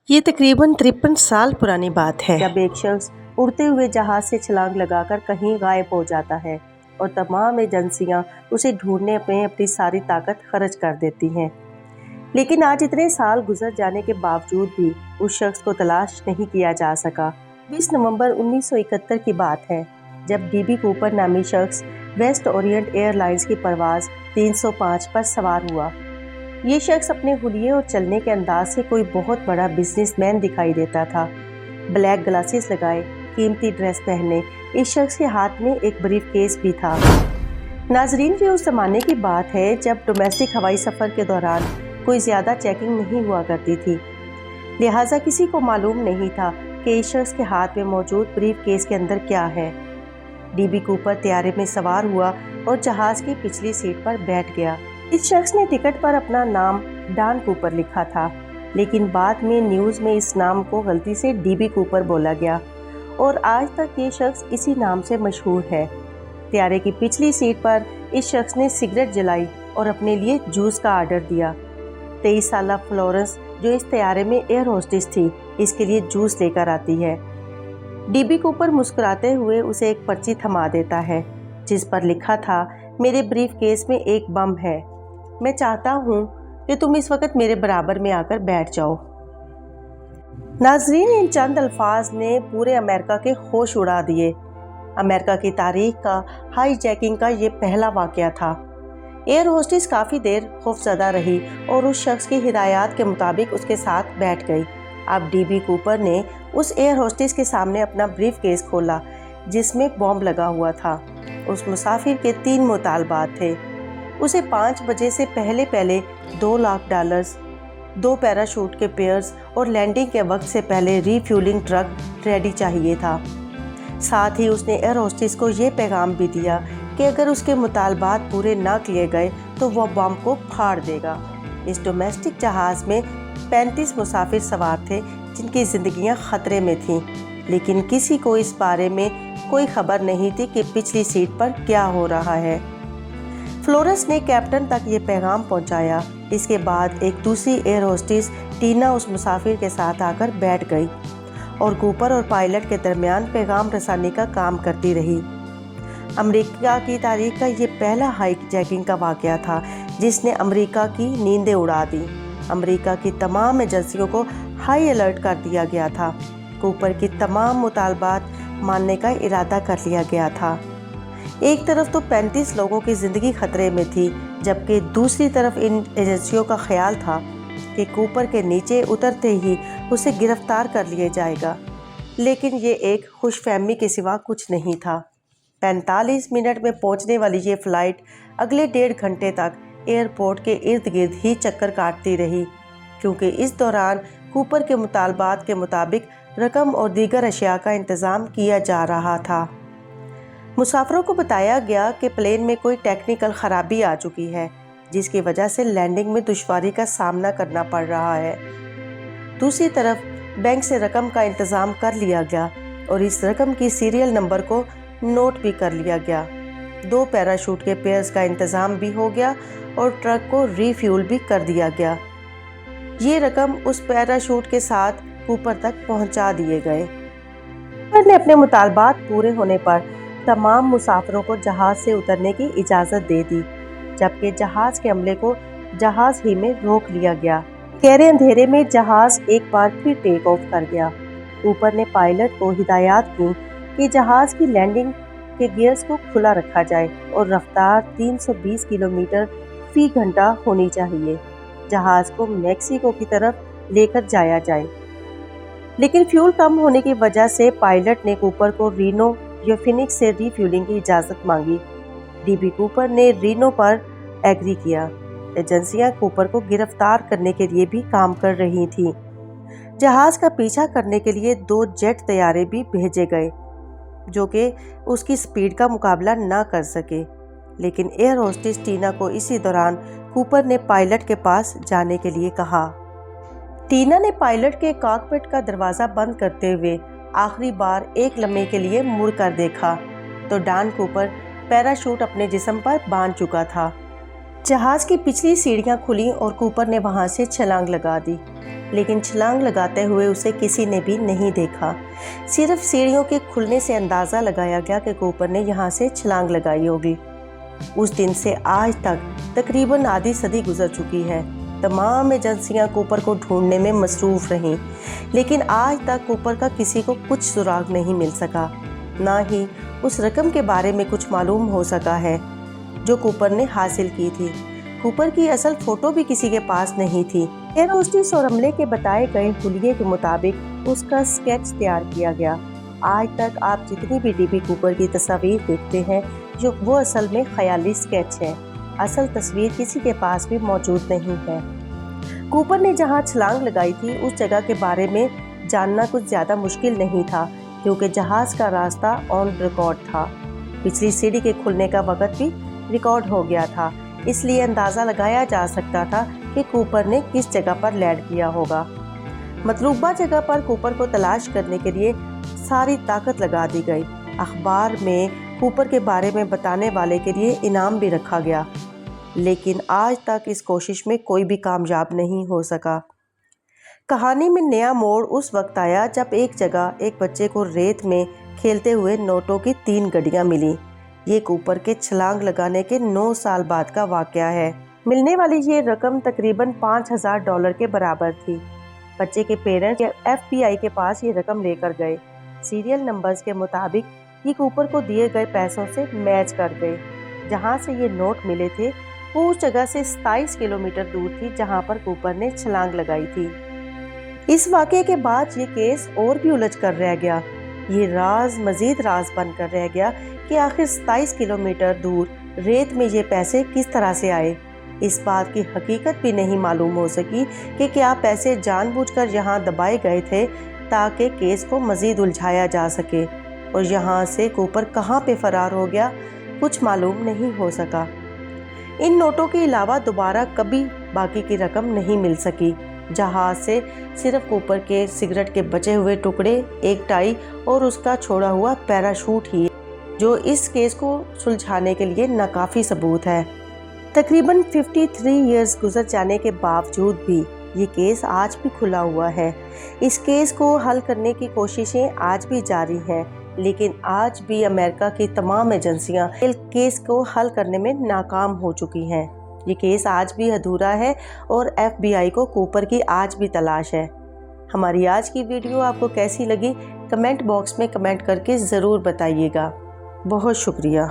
ये तकरीबन 53 साल पुरानी बात है जब एक शख्स उड़ते हुए जहाज से छलांग लगाकर कहीं गायब हो जाता है और तमाम एजेंसियां उसे ढूंढने में अपनी सारी ताकत खर्च कर देती हैं। लेकिन आज इतने साल गुजर जाने के बावजूद भी उस शख्स को तलाश नहीं किया जा सका। 20 नवंबर 1971 की बात है जब डीबी कूपर नामी शख्स वेस्ट ओरिएंट एयरलाइंस की परवाज़ 305 पर सवार हुआ। ये शख्स अपने हुलिये और चलने के अंदाज से कोई बहुत बड़ा बिजनेसमैन दिखाई देता था। ब्लैक ग्लासेस लगाए, कीमती ड्रेस पहने, इस शख्स के हाथ में एक ब्रीफ केस भी था। नाजरीन, ये उस ज़माने की बात है जब डोमेस्टिक हवाई सफ़र के दौरान कोई ज़्यादा चेकिंग नहीं हुआ करती थी, लिहाजा किसी को मालूम नहीं था कि इस शख्स के हाथ में मौजूद ब्रीफ केस के अंदर क्या है। डीबी कूपर तैयारे में सवार हुआ और जहाज़ की पिछली सीट पर बैठ गया। इस शख्स ने टिकट पर अपना नाम डॉन कूपर लिखा था, लेकिन बाद में न्यूज़ में इस नाम को गलती से डीबी कूपर बोला गया और आज तक ये शख्स इसी नाम से मशहूर है। तैयारे की पिछली सीट पर इस शख्स ने सिगरेट जलाई और अपने लिए जूस का आर्डर दिया। 23 साला फ्लोरेंस, जो इस तैयारे में एयर होस्टेस थी, इसके लिए जूस लेकर आती है। डीबी कूपर मुस्कुराते हुए उसे एक पर्ची थमा देता है जिस पर लिखा था, मेरे ब्रीफ केस में एक बम है, मैं चाहता हूँ कि तुम इस वक्त मेरे बराबर में आकर बैठ जाओ। नाजरीन, इन चंद अल्फाज ने पूरे अमेरिका के होश उड़ा दिए। अमेरिका की तारीख का हाई जैकिंग का ये पहला वाक़या था। एयर होस्टेस काफ़ी देर खौफज़दा रही और उस शख्स की हिदायत के मुताबिक उसके साथ बैठ गई। अब डीबी कूपर ने उस एयर होस्टेस के सामने अपना ब्रीफ केस खोला जिसमें बॉम्ब लगा हुआ था। उस मुसाफिर के 3 मुतालबात थे। उसे 5 बजे से पहले $2 लाख, 2 पैराशूट के पेयर्स और लैंडिंग के वक्त से पहले रीफ्यूलिंग ट्रक रेडी चाहिए था। साथ ही उसने एयर होस्टेस को ये पैगाम भी दिया कि अगर उसके मुतालबात पूरे ना किए गए तो वह बम को फाड़ देगा। इस डोमेस्टिक जहाज़ में 35 मुसाफिर सवार थे जिनकी ज़िंदगियां खतरे में थीं, लेकिन किसी को इस बारे में कोई खबर नहीं थी कि पिछली सीट पर क्या हो रहा है। फ्लोरेंस ने कैप्टन तक ये पैगाम पहुंचाया। इसके बाद एक दूसरी एयर होस्टेस टीना उस मुसाफिर के साथ आकर बैठ गई और कूपर और पायलट के दरमियान पैगाम रसानी का काम करती रही। अमेरिका की तारीख का ये पहला हाई जैकिंग का वाक़या था जिसने अमेरिका की नींदें उड़ा दी। अमेरिका की तमाम एजेंसियों को हाई अलर्ट कर दिया गया था। कूपर की तमाम मुतालबात मानने का इरादा कर लिया गया था। एक तरफ तो 35 लोगों की ज़िंदगी खतरे में थी, जबकि दूसरी तरफ इन एजेंसियों का ख्याल था कि कूपर के नीचे उतरते ही उसे गिरफ्तार कर लिया जाएगा। लेकिन ये एक खुशफहमी के सिवा कुछ नहीं था। 45 मिनट में पहुंचने वाली ये फ़्लाइट अगले 1.5 घंटे तक एयरपोर्ट के इर्द गिर्द ही चक्कर काटती रही, क्योंकि इस दौरान कूपर के मुतालबात के मुताबिक रकम और दीगर अशिया का इंतज़ाम किया जा रहा था। मुसाफिरों को बताया गया कि प्लेन में कोई टेक्निकल ख़राबी आ चुकी है जिसकी वजह से लैंडिंग में दुश्वारी का सामना करना पड़ रहा है। दूसरी तरफ बैंक से रकम का इंतज़ाम कर लिया गया और इस रकम की सीरियल नंबर को नोट भी कर लिया गया। 2 पैराशूट के पेयर्स का इंतज़ाम भी हो गया और ट्रक को रीफ्यूल भी कर दिया गया। ये रकम उस पैराशूट के साथ कूपर तक पहुंचा दिए गए। कूपर ने अपने मुतालबात पूरे होने पर तमाम मुसाफिरों को जहाज़ से उतरने की इजाज़त दे दी, जबकि जहाज़ के अमले को जहाज़ ही में रोक लिया गया। गहरे अंधेरे में जहाज़ एक बार फिर टेक ऑफ कर गया। कूपर ने पायलट को हिदायत की कि जहाज़ की लैंडिंग के गियर्स को खुला रखा जाए और रफ्तार 320 किलोमीटर फी घंटा होनी चाहिए। जहाज़ को मैक्सिको की तरफ लेकर जाया जाए, लेकिन फ्यूल कम होने की वजह से पायलट ने कूपर को रीनो या फिनिक्स से रीफ्यूलिंग की इजाज़त मांगी। डीबी कूपर ने रीनो पर एग्री किया। एजेंसियां कूपर को गिरफ्तार करने के लिए भी काम कर रही थीं। जहाज़ का पीछा करने के लिए 2 जेट तैयारे भी भेजे गए जो कि उसकी स्पीड का मुकाबला ना कर सके, लेकिन एयर होस्टेस टीना को इसी दौरान कूपर ने पायलट के पास जाने के लिए कहा। टीना ने पायलट के कॉकपिट का दरवाज़ा बंद करते हुए आखिरी बार एक लम्हे के लिए मुड़ कर देखा तो डॉन कूपर पैराशूट अपने जिस्म पर बांध चुका था। जहाज की पिछली सीढ़ियां खुली और कूपर ने वहां से छलांग लगा दी, लेकिन छलांग लगाते हुए उसे किसी ने भी नहीं देखा। सिर्फ सीढ़ियों के खुलने से अंदाज़ा लगाया गया कि कूपर ने यहाँ से छलांग लगाई होगी। उस दिन से आज तक तकरीबन आधी सदी गुजर चुकी है। तमाम एजेंसियां कूपर को ढूंढने में मसरूफ़ रहीं, लेकिन आज तक कूपर का किसी को कुछ सुराग नहीं मिल सका। ना ही उस रकम के बारे में कुछ मालूम हो सका है जो कूपर ने हासिल की थी। कूपर की असल फ़ोटो भी किसी के पास नहीं थी। एयर होस्टेस और अमले के बताए गए हुलिये के मुताबिक उसका स्केच तैयार किया गया। आज तक आप जितनी भी डीबी कूपर की तस्वीर देखते हैं, जो वो असल में ख्याली स्केच है। असल तस्वीर किसी के पास भी मौजूद नहीं है। कूपर ने जहां छलांग लगाई थी उस जगह के बारे में जानना कुछ ज़्यादा मुश्किल नहीं था, क्योंकि जहाज़ का रास्ता ऑन रिकॉर्ड था। पिछली सीढ़ी के खुलने का वक़्त भी रिकॉर्ड हो गया था, इसलिए अंदाज़ा लगाया जा सकता था कि कूपर ने किस जगह पर लैंड किया होगा। मतलूबा जगह पर कूपर को तलाश करने के लिए सारी ताकत लगा दी गई। अखबार में कूपर के बारे में बताने वाले के लिए इनाम भी रखा गया, लेकिन आज तक इस कोशिश में कोई भी कामयाब नहीं हो सका। कहानी में नया मोड़ उस वक्त आया जब एक जगह एक बच्चे को रेत में खेलते हुए नोटों की 3 गड्डियाँ मिली। ये कूपर के छलांग लगाने के 9 साल बाद का वाकया है। मिलने वाली ये रकम तकरीबन $5000 के बराबर थी। बच्चे के पेरेंट्स FBI के पास ये रकम लेकर गए। सीरियल नंबर्स के मुताबिक ये कूपर को दिए गए पैसों से मैच कर गए। जहाँ से ये नोट मिले थे वो उस जगह से 27 किलोमीटर दूर थी जहाँ पर कूपर ने छलांग लगाई थी। इस वाकये के बाद ये केस और भी उलझ कर रह गया। ये राज मजीद राज बनकर रह गया कि आखिर 27 किलोमीटर दूर रेत में ये पैसे किस तरह से आए। इस बात की हकीकत भी नहीं मालूम हो सकी कि क्या पैसे जानबूझकर यहाँ दबाए गए थे ताकि केस को मजीद उलझाया जा सके, और यहाँ से कूपर कहाँ पे फरार हो गया कुछ मालूम नहीं हो सका। इन नोटों के अलावा दोबारा कभी बाकी की रकम नहीं मिल सकी। जहाज से सिर्फ कूपर के सिगरेट के बचे हुए टुकड़े, एक टाई और उसका छोड़ा हुआ पैराशूट ही जो इस केस को सुलझाने के लिए नाकाफ़ी सबूत है। तकरीबन 53 इयर्स गुजर जाने के बावजूद भी ये केस आज भी खुला हुआ है। इस केस को हल करने की कोशिशें आज भी जारी हैं, लेकिन आज भी अमेरिका की तमाम एजेंसियां इस केस को हल करने में नाकाम हो चुकी हैं। ये केस आज भी अधूरा है और FBI को कूपर की आज भी तलाश है। हमारी आज की वीडियो आपको कैसी लगी कमेंट बॉक्स में कमेंट करके ज़रूर बताइएगा। बहुत शुक्रिया।